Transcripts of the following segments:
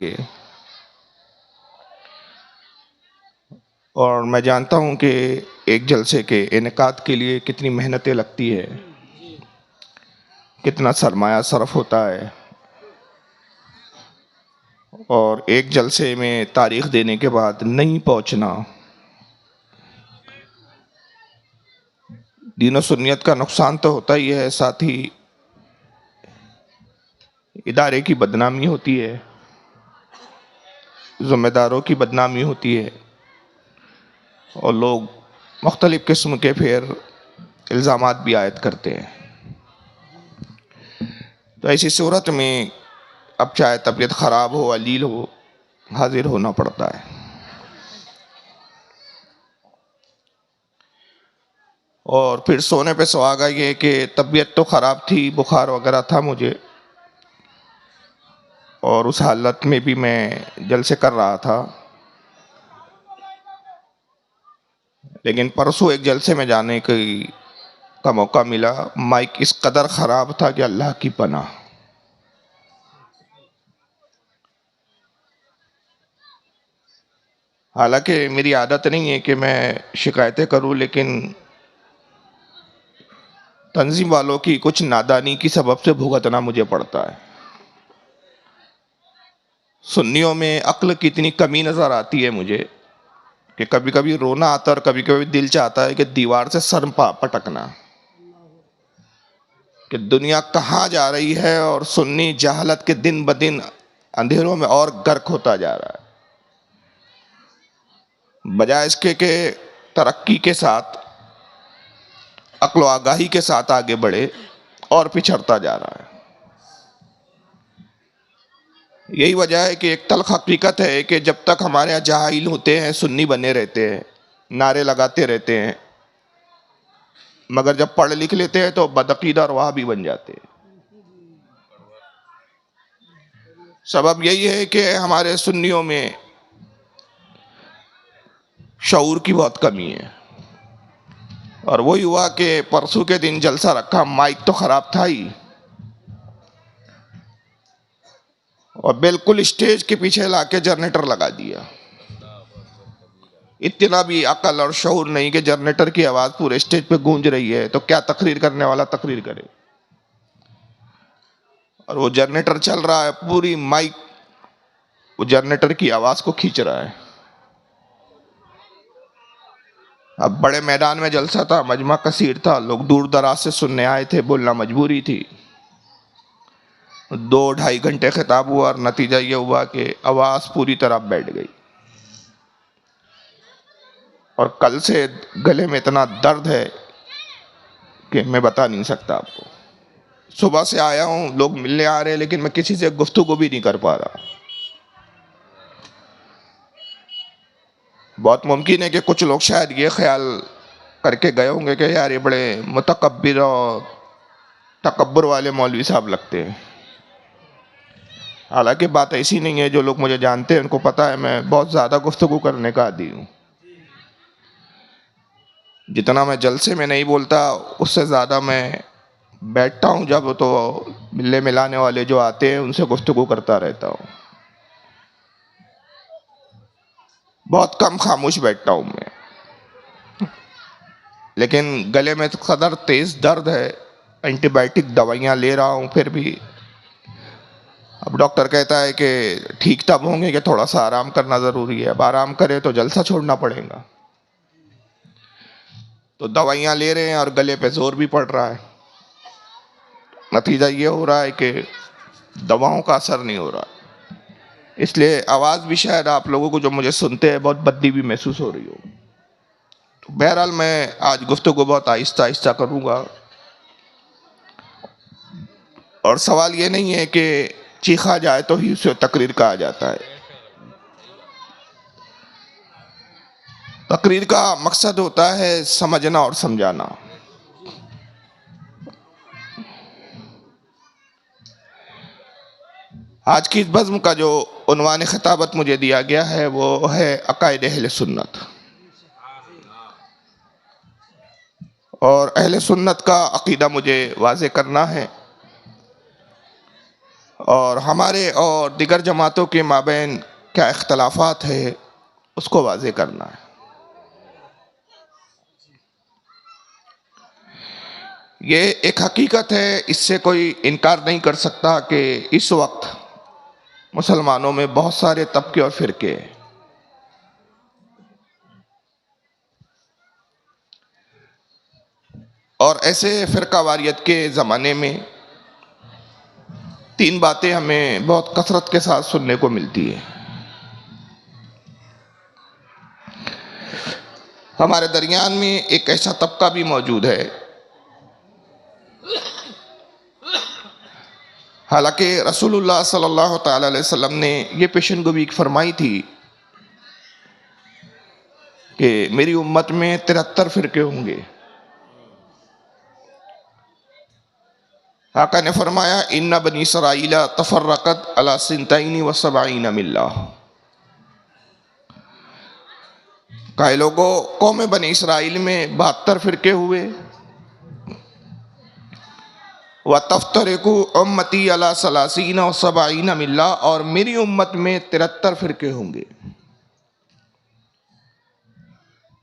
के। और मैं जानता हूं कि एक जलसे के इनेकाद के लिए कितनी मेहनतें लगती है, कितना सरमाया सरफ होता है। और एक जलसे में तारीख देने के बाद नहीं पहुंचना दीन और सुन्नियत का नुकसान तो होता ही है, साथ ही इदारे की बदनामी होती है, जिम्मेदारों की बदनामी होती है और लोग मुख्तलिफ किस्म के फिर इल्ज़ामात भी आयद करते हैं। तो ऐसी सूरत में अब चाहे तबीयत ख़राब हो अलील हो, हाजिर होना पड़ता है। और फिर सोने पे सुहागा ये कि तबीयत तो ख़राब थी, बुखार वगैरह था मुझे, और उस हालत में भी मैं जलसे कर रहा था। लेकिन परसों एक जलसे में जाने का मौका मिला। माइक इस कदर ख़राब था कि अल्लाह की पनाह। हालांकि मेरी आदत नहीं है कि मैं शिकायतें करूं, लेकिन तंजीम वालों की कुछ नादानी की सबब से भुगतना मुझे पड़ता है। सुन्नियों में अक्ल की इतनी कमी नज़र आती है मुझे कि कभी कभी रोना आता है और कभी कभी दिल चाहता है कि दीवार से सर पटकना, कि दुनिया कहाँ जा रही है और सुन्नी जहालत के दिन ब दिन अंधेरों में और गर्क होता जा रहा है। बजाय इसके कि तरक्की के साथ, अक्ल आगाही के साथ आगे बढ़े, और पिछड़ता जा रहा है। यही वजह है कि एक तल्ख हकीकत है कि जब तक हमारे यहाँ जाहिल होते हैं सुन्नी बने रहते हैं, नारे लगाते रहते हैं, मगर जब पढ़ लिख लेते हैं तो बदअकीदा और वहाबी बन जाते हैं। सबब यही है कि हमारे सुन्नियों में शऊर की बहुत कमी है। और वही हुआ कि परसों के दिन जलसा रखा, माइक तो खराब था ही, और बिल्कुल स्टेज के पीछे लाके जनरेटर लगा दिया। इतना भी अकल और शऊर नहीं कि जनरेटर की आवाज पूरे स्टेज पे गूंज रही है तो क्या तकरीर करने वाला तकरीर करे। और वो जनरेटर चल रहा है, पूरी माइक वो जनरेटर की आवाज को खींच रहा है। अब बड़े मैदान में जलसा था, मजमा कसीर था, लोग दूर दराज से सुनने आए थे, बोलना मजबूरी थी। 2-2.5 घंटे खिताब हुआ और नतीजा ये हुआ कि आवाज पूरी तरह बैठ गई। और कल से गले में इतना दर्द है कि मैं बता नहीं सकता आपको। सुबह से आया हूं, लोग मिलने आ रहे हैं, लेकिन मैं किसी से गुफ्तगू भी नहीं कर पा रहा। बहुत मुमकिन है कि कुछ लोग शायद ये ख्याल करके गए होंगे कि यार ये बड़े मुतकब्बिर और तकब्बुर वाले मौलवी साहब लगते हैं। हालांकि बात ऐसी नहीं है, जो लोग मुझे जानते हैं उनको पता है मैं बहुत ज़्यादा गुफ्तगू करने का आदी हूँ। जितना मैं जलसे में नहीं बोलता, उससे ज़्यादा मैं बैठता हूँ जब, तो मिलने मिलाने वाले जो आते हैं उनसे गुफ्तगू करता रहता हूँ। बहुत कम खामोश बैठता हूँ मैं, लेकिन गले में तो कदर तेज़ दर्द है, एंटीबायोटिक दवाइयाँ ले रहा हूँ, फिर भी अब डॉक्टर कहता है कि ठीक तब होंगे कि थोड़ा सा आराम करना ज़रूरी है। अब आराम करे तो जलसा छोड़ना पड़ेगा। तो दवाइयाँ ले रहे हैं और गले पे जोर भी पड़ रहा है। नतीजा ये हो रहा है कि दवाओं का असर नहीं हो रहा, इसलिए आवाज़ भी शायद आप लोगों को जो मुझे सुनते हैं बहुत बद्दी भी महसूस हो रही हो। तो बहरहाल मैं आज गुफ्तगू बहुत आहिस्ता आहिस्ता करूँगा। और सवाल ये नहीं है कि चीखा जाए तो ही उसे तकरीर कहा जाता है। तकरीर का मकसद होता है समझना और समझाना। आज की इस बज़्म का जो उन्वान खिताबत मुझे दिया गया है वो है अकायद अहले सुन्नत। और अहले सुन्नत का अकीदा मुझे वाज़े करना है। और हमारे और दिगर जमातों के माबैन क्या इख्तलाफात है उसको वाज़े करना है। ये एक हकीकत है, इससे कोई इनकार नहीं कर सकता कि इस वक्त मुसलमानों में बहुत सारे तबके और फिरके हैं। और ऐसे फिरकावारियत के ज़माने में तीन बातें हमें बहुत कसरत के साथ सुनने को मिलती है। हमारे दरमियान में एक ऐसा तबका भी मौजूद है, हालांकि रसूलुल्लाह सल्लल्लाहु ताला अलैहि वसल्लम ने ये पेशनगोई फरमाई थी कि मेरी उम्मत में 73 फिरके होंगे। आका ने फरमाया इन्ना बनी इसराईला तफर्रकत अला सिंतैनी व सबईना मिल्ला। कई लोगों कौम बनी इसराइल में 72 फिरके हुए। व तफ्तरिकु उम्मती अला सलासीना व सबईना मिल्ला, और मेरी उम्मत में 73 फिरके होंगे।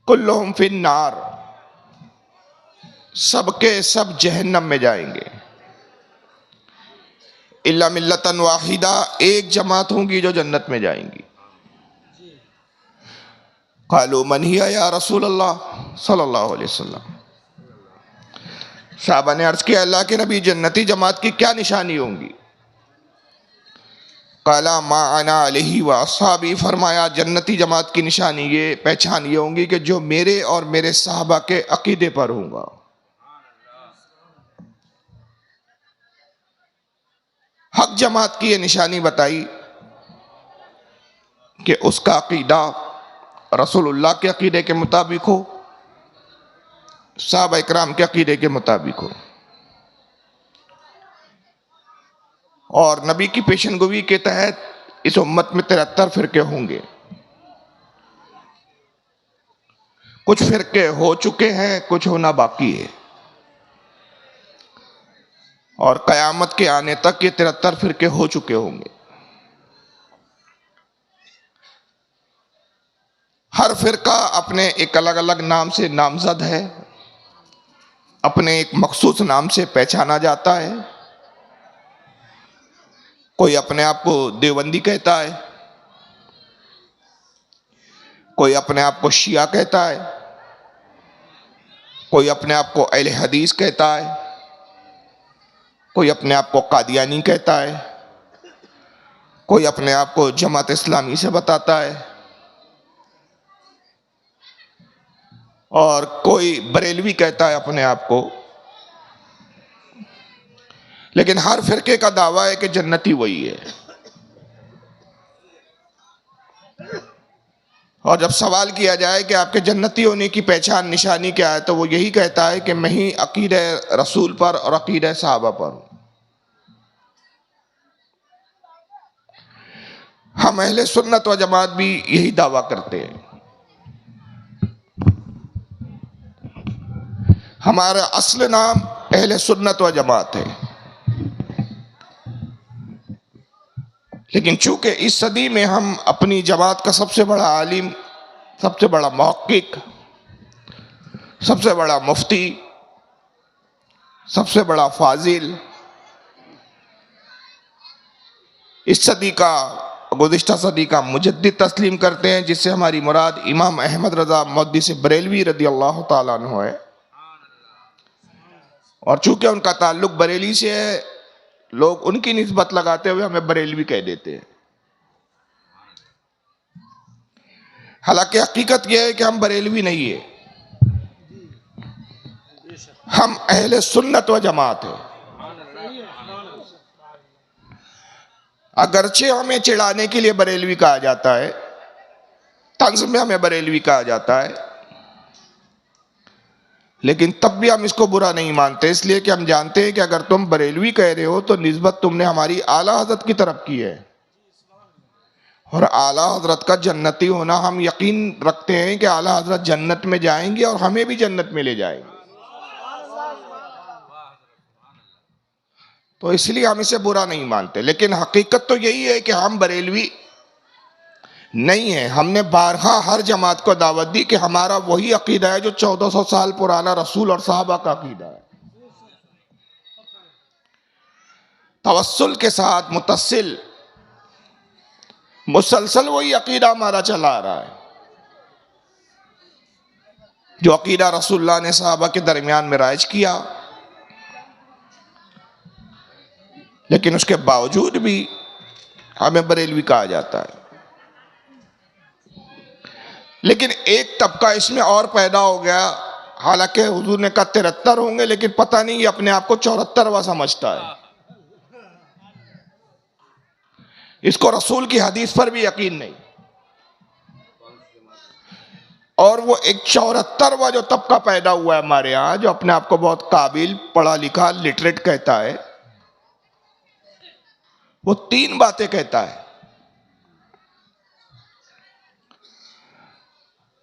कुल्लुहुम फिन्नार, सबके सब जहन्नम में जाएंगे। इल्ला मिल्लतन वाहिदा, एक जमात होंगी जो जन्नत में जाएंगी। क़ालू मन हिया या रसूल अल्लाह सल्लल्लाहु अलैहि वसल्लम। साहबा ने अर्ज किया अल्लाह के नबी जन्नती जमात की क्या निशानी होंगी? काला मा अना अलैहि व अस्हाबी, फरमाया जन्नती जमात की निशानी ये पहचान ये होंगी कि जो मेरे और मेरे साहबा के अकीदे पर होगा। हक जमात की ये निशानी बताई कि उसका अकीदा रसूलुल्लाह के अकीदे के मुताबिक हो, साहबा इकराम के अकीदे के मुताबिक हो। और नबी की पेशनगोई के तहत इस उम्मत में 73 फिरके होंगे। कुछ फिरके हो चुके हैं, कुछ होना बाकी है, और कयामत के आने तक ये 73 फिरके हो चुके होंगे। हर फिरका अपने एक अलग अलग नाम से नामजद है, अपने एक मखसूस नाम से पहचाना जाता है। कोई अपने आप को देवबंदी कहता है, कोई अपने आप को शिया कहता है, कोई अपने आप को अहले हदीस कहता है, कोई अपने आप को कादियानी कहता है, कोई अपने आप को जमात इस्लामी से बताता है, और कोई बरेलवी कहता है अपने आप को। लेकिन हर फिरके का दावा है कि जन्नती वही है। और जब सवाल किया जाए कि आपके जन्नती होने की पहचान निशानी क्या है, तो वो यही कहता है कि मैं ही अकीदे रसूल पर और अकीदे सहाबा पर हूं। हम अहले सुन्नत व जमात भी यही दावा करते हैं। हमारा असल नाम अहले सुन्नत व जमात है, लेकिन चूंकि इस सदी में हम अपनी जमात का सबसे बड़ा आलिम, सबसे बड़ा मुहक्किक, सबसे बड़ा मुफ्ती, सबसे बड़ा फाजिल, इस सदी का गुज़िश्ता सदी का मुजद्दिद तस्लीम करते हैं, जिससे हमारी मुराद इमाम अहमद रज़ा मुहद्दिस बरेलवी रज़ी अल्लाह ताला अन्हु है। और चूंकि उनका ताल्लुक बरेली से है, लोग उनकी निस्बत लगाते हुए हमें बरेलवी कह देते हैं। हालांकि हकीकत यह है कि हम बरेलवी नहीं है, हम अहले सुन्नत व जमात है। अगरचे हमें चिढ़ाने के लिए बरेलवी कहा जाता है, तंज में हमें बरेलवी कहा जाता है, लेकिन तब भी हम इसको बुरा नहीं मानते, इसलिए कि हम जानते हैं कि अगर तुम बरेलवी कह रहे हो तो निस्बत तुमने हमारी आला हजरत की तरफ की है, और आला हजरत का जन्नती होना हम यकीन रखते हैं कि आला हजरत जन्नत में जाएंगे और हमें भी जन्नत में ले जाएंगे। तो इसलिए हम इसे बुरा नहीं मानते। लेकिन हकीकत तो यही है कि हम बरेलवी नहीं है। हमने बारहा हर जमात को दावत दी कि हमारा वही अकीदा है जो 1400 साल पुराना रसूल और साहबा का अकीदा है। तवस्सुल के साथ मुतस्सिल मुसलसल वही अकीदा हमारा चला आ रहा है जो अकीदा रसूलुल्लाह ने साहबा के दरमियान में राइज किया। लेकिन उसके बावजूद भी हमें बरेलवी कहा जाता है। लेकिन एक तबका इसमें और पैदा हो गया, हालांकि हुजूर ने कहा 73 होंगे, लेकिन पता नहीं ये अपने आप को 74वां समझता है। इसको रसूल की हदीस पर भी यकीन नहीं, और वो एक 74वां जो तबका पैदा हुआ है हमारे यहां, जो अपने आप को बहुत काबिल, पढ़ा लिखा, लिटरेट कहता है, वो 3 बातें कहता है।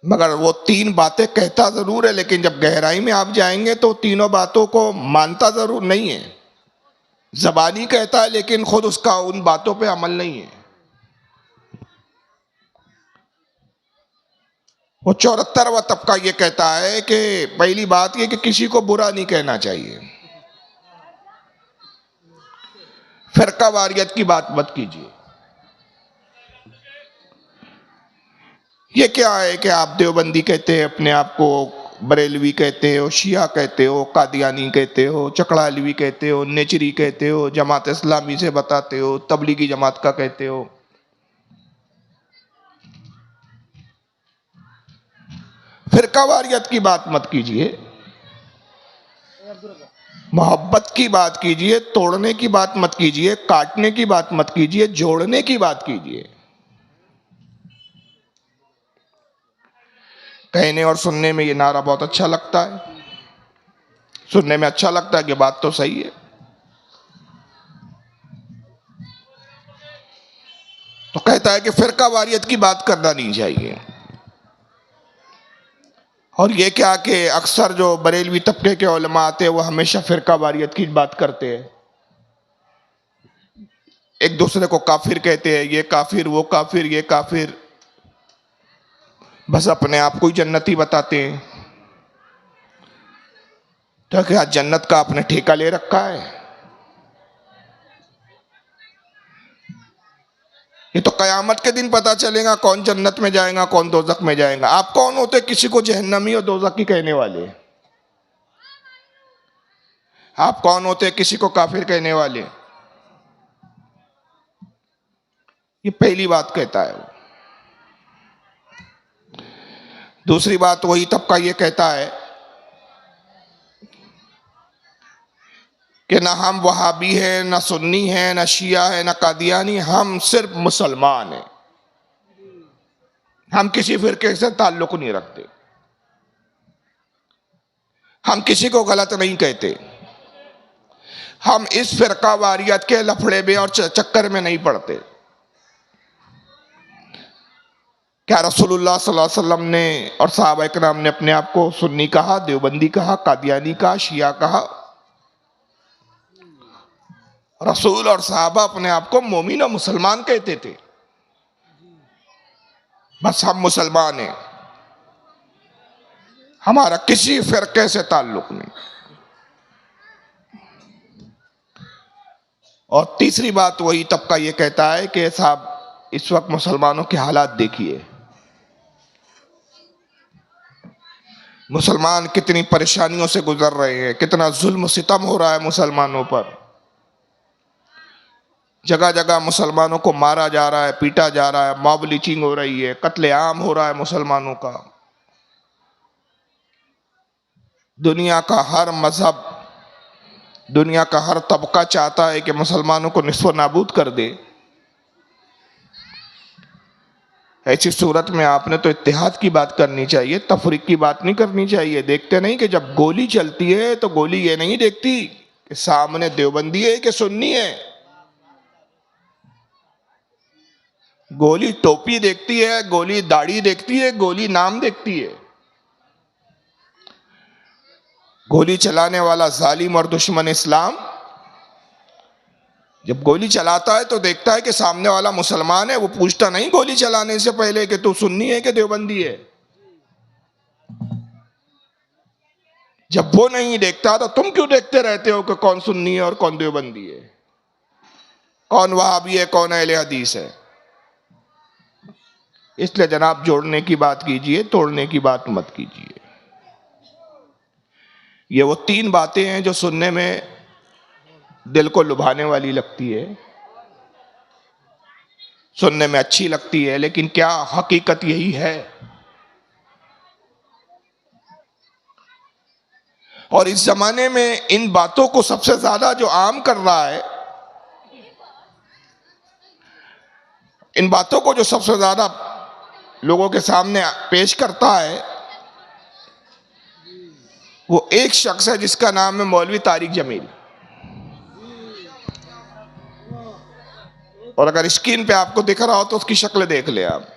मगर वो 3 बातें कहता जरूर है, लेकिन जब गहराई में आप जाएंगे तो तीनों बातों को मानता जरूर नहीं है। जबानी कहता है लेकिन खुद उसका उन बातों पे अमल नहीं है। वो 74वां तबका ये कहता है कि पहली बात ये कि किसी को बुरा नहीं कहना चाहिए। फिरका वारियत की बात मत कीजिए। ये क्या है कि आप देवबंदी कहते हैं अपने आप को, बरेलवी कहते हो, शिया कहते हो, कादियानी कहते हो, चकड़ालवी कहते हो, नेचरी कहते हो, जमात इस्लामी से बताते हो, तबलीगी जमात का कहते हो। फिरका वारियत की बात मत कीजिए, मोहब्बत की बात कीजिए, तोड़ने की बात मत कीजिए, काटने की बात मत कीजिए, जोड़ने की बात कीजिए। कहने और सुनने में ये नारा बहुत अच्छा लगता है, सुनने में अच्छा लगता है कि बात तो सही है। तो कहता है कि फिरका वारियत की बात करना नहीं चाहिए। और ये क्या कि अक्सर जो बरेलवी तबके के उलमा आते हैं वो हमेशा फिरका वारियत की बात करते हैं, एक दूसरे को काफिर कहते हैं, ये काफिर, वो काफिर, ये काफिर, बस अपने आप को ही जन्नती बताते हैं। तो क्या जन्नत का आपने ठेका ले रखा है? ये तो कयामत के दिन पता चलेगा कौन जन्नत में जाएगा, कौन दोजख में जाएगा। आप कौन होते किसी को जहन्नमी और दोजखी कहने वाले? आप कौन होते किसी को काफिर कहने वाले? ये पहली बात कहता है वो। दूसरी बात वही तबका ये कहता है कि ना हम वहाबी हैं, ना सुन्नी हैं, ना शिया है, ना कादियानी, हम सिर्फ मुसलमान हैं। हम किसी फिरके से ताल्लुक नहीं रखते, हम किसी को गलत नहीं कहते, हम इस फिरका वारियत के लफड़े में और चक्कर में नहीं पड़ते। क्या रसूलुल्लाह सल्लल्लाहु अलैहि वसल्लम ने और सहाबा इकराम ने अपने आप को सुन्नी कहा, देवबंदी कहा, कादियानी कहा, शिया कहा? रसूल और सहाबा अपने आप को मोमिन और मुसलमान कहते थे। बस हम मुसलमान हैं, हमारा किसी फिरके से ताल्लुक नहीं। और तीसरी बात वही तबका ये कहता है कि साहब इस वक्त मुसलमानों के हालात देखिए, मुसलमान कितनी परेशानियों से गुजर रहे हैं, कितना जुल्म सितम हो रहा है मुसलमानों पर। जगह जगह मुसलमानों को मारा जा रहा है, पीटा जा रहा है, मॉब लिंचिंग हो रही है, कत्लेआम हो रहा है मुसलमानों का। दुनिया का हर मजहब, दुनिया का हर तबका चाहता है कि मुसलमानों को निस्व नाबूद कर दे। ऐसी सूरत में आपने तो इत्तेहाद की बात करनी चाहिए, तफरीक की बात नहीं करनी चाहिए। देखते नहीं कि जब गोली चलती है तो गोली ये नहीं देखती कि सामने देवबंदी है कि सुन्नी है, गोली टोपी देखती है, गोली दाढ़ी देखती है, गोली नाम देखती है। गोली चलाने वाला जालिम और दुश्मन इस्लाम, जब गोली चलाता है तो देखता है कि सामने वाला मुसलमान है, वो पूछता नहीं गोली चलाने से पहले कि तू सुन्नी है कि देवबंदी है। जब वो नहीं देखता तो तुम क्यों देखते रहते हो कि कौन सुन्नी है और कौन देवबंदी है, कौन वहाबी है, कौन अहले हदीस है। इसलिए जनाब, जोड़ने की बात कीजिए, तोड़ने की बात मत कीजिए। ये वो तीन बातें हैं जो सुनने में दिल को लुभाने वाली लगती है, सुनने में अच्छी लगती है, लेकिन क्या हकीकत यही है? और इस जमाने में इन बातों को सबसे ज्यादा जो आम कर रहा है, इन बातों को जो सबसे ज्यादा लोगों के सामने पेश करता है, वो एक शख्स है जिसका नाम है मौलवी तारिक जमील। और अगर स्क्रीन पे आपको दिख रहा हो तो उसकी शक्ल देख ले आप।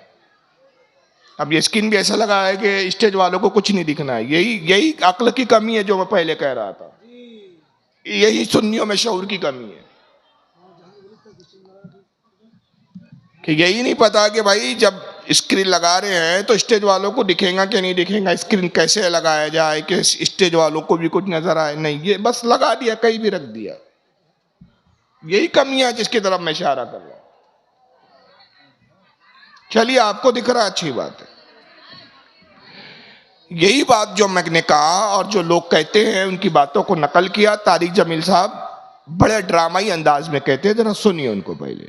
अब ये स्क्रीन भी ऐसा लगा है कि स्टेज वालों को कुछ नहीं दिखना है। यही यही अक्ल की कमी है जो मैं पहले कह रहा था। यही सुन्नियों में शऊर की कमी है कि यही नहीं पता कि भाई जब स्क्रीन लगा रहे हैं तो स्टेज वालों को दिखेगा कि नहीं दिखेगा, स्क्रीन कैसे लगाया जाए कि स्टेज वालों को भी कुछ नजर आए। नहीं, ये बस लगा दिया, कहीं भी रख दिया। यही कमियां जिसकी तरफ मैं इशारा कर रहा हूं। चलिए, आपको दिख रहा है, अच्छी बात है। यही बात जो मैंने कहा और जो लोग कहते हैं उनकी बातों को नकल किया तारिक जमील साहब बड़े ड्रामाई अंदाज में कहते हैं। जरा सुनिए उनको पहले।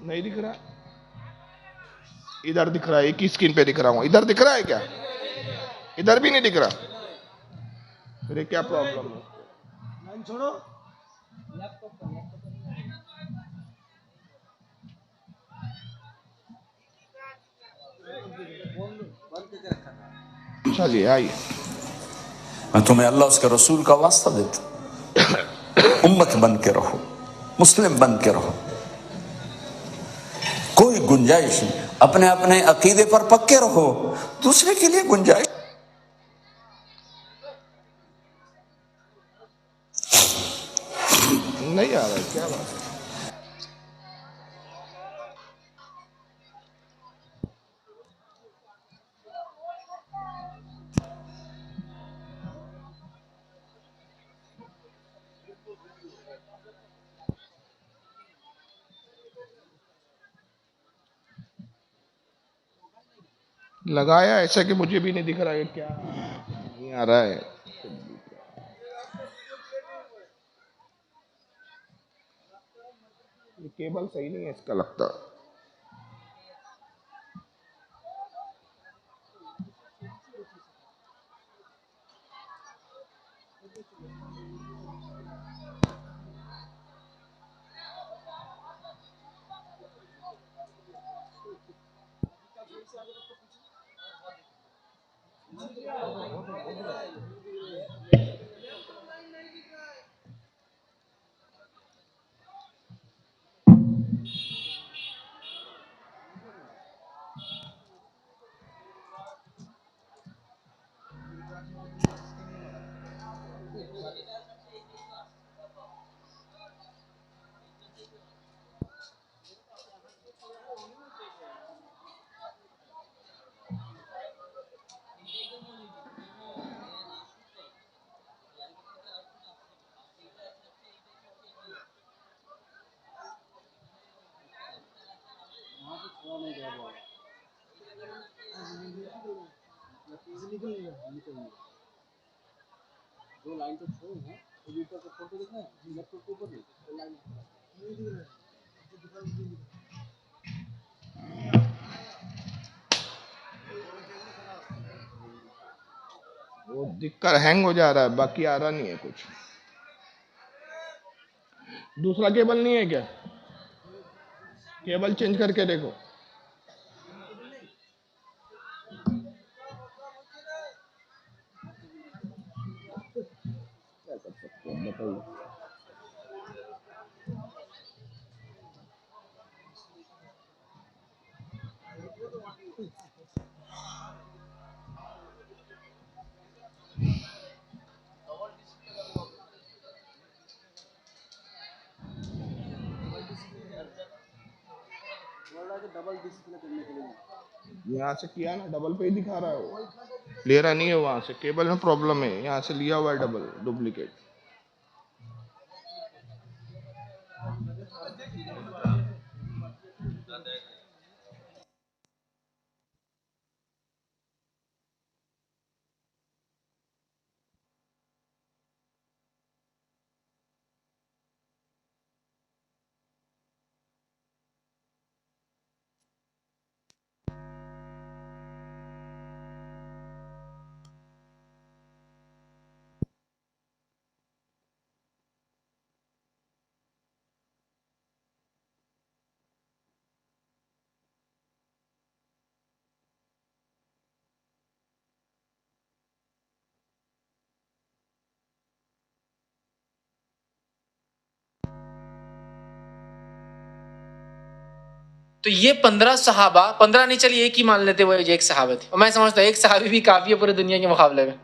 नहीं दिख रहा? इधर दिख रहा है, एक ही स्क्रीन पे दिख रहा हूं। इधर दिख रहा है क्या? इधर भी नहीं दिख रहा? अरे क्या प्रॉब्लम है? छोड़ो। चलिए आइए, मैं तुम्हें अल्लाह उसके रसूल का वास्ता देता हूं, उम्मत बन के रहो, मुस्लिम बन के रहो। कोई गुंजाइश नहीं, अपने अपने अकीदे पर पक्के रहो, दूसरे के लिए गुंजाइश नहीं आ रहा है, क्या बात है? लगाया ऐसा कि मुझे भी नहीं दिख रहा है, क्या नहीं आ रहा है? ये केबल सही नहीं है इसका लगता। दो लाइन तो छोड़ है, तो ऊपर का फोटो देखना है, लैपटॉप के ऊपर नहीं, तो लाइन नहीं दिख रहा है। वो दिक्कत हैंग हो जा रहा है, बाकी आ रहा नहीं है कुछ। दूसरा केबल नहीं है क्या? केबल चेंज करके देखो। क्या कर सकते हैं बताइए? यहाँ से किया ना, डबल पे ही दिखा रहा है वो, ले रहा नहीं है वहां से, केबल में प्रॉब्लम है, यहाँ से लिया हुआ है डबल डुप्लीकेट। तो ये 15 सहाबा, 15 नहीं, चलिए एक ही मान लेते, वो एक सहाबा थे। और मैं समझता हूँ एक सहाबी भी काफी है पूरी दुनिया के मुकाबले में।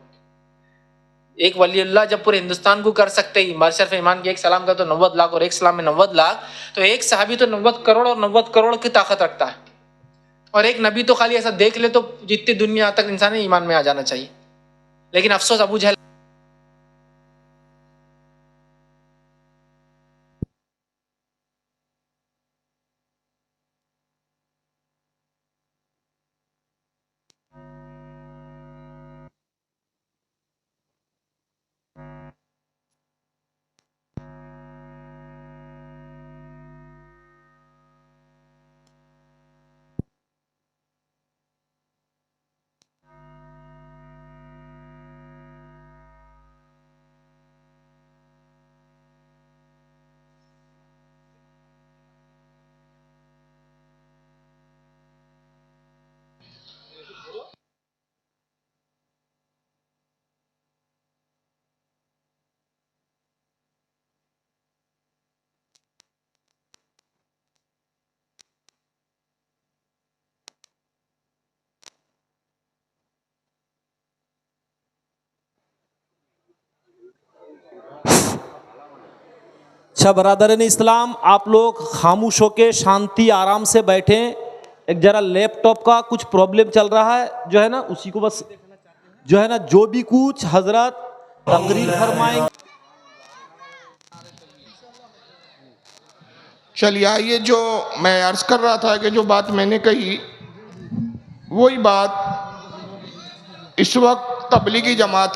एक वली अल्लाह जब पूरे हिंदुस्तान को कर सकते ही, बशरफ ईमान के एक सलाम का तो 90 लाख और एक सलाम में 90 लाख, तो एक सहाबी तो 90 करोड़ और 90 करोड़ की ताकत रखता है। और एक नबी तो खाली ऐसा देख ले तो जितनी दुनिया तक इंसान ईमान में आ जाना चाहिए। लेकिन अफसोस अबू जहल अच्छा बरादरन इस्लाम, आप लोग खामोश होके शांति आराम से बैठें। एक जरा लैपटॉप का कुछ प्रॉब्लम चल रहा है जो है ना, उसी को बस जो है ना, जो भी कुछ हजरत तकरीर फरमाएंगे। चलिए आइए, जो मैं अर्ज कर रहा था कि जो बात मैंने कही वही बात इस वक्त तबलीगी जमात के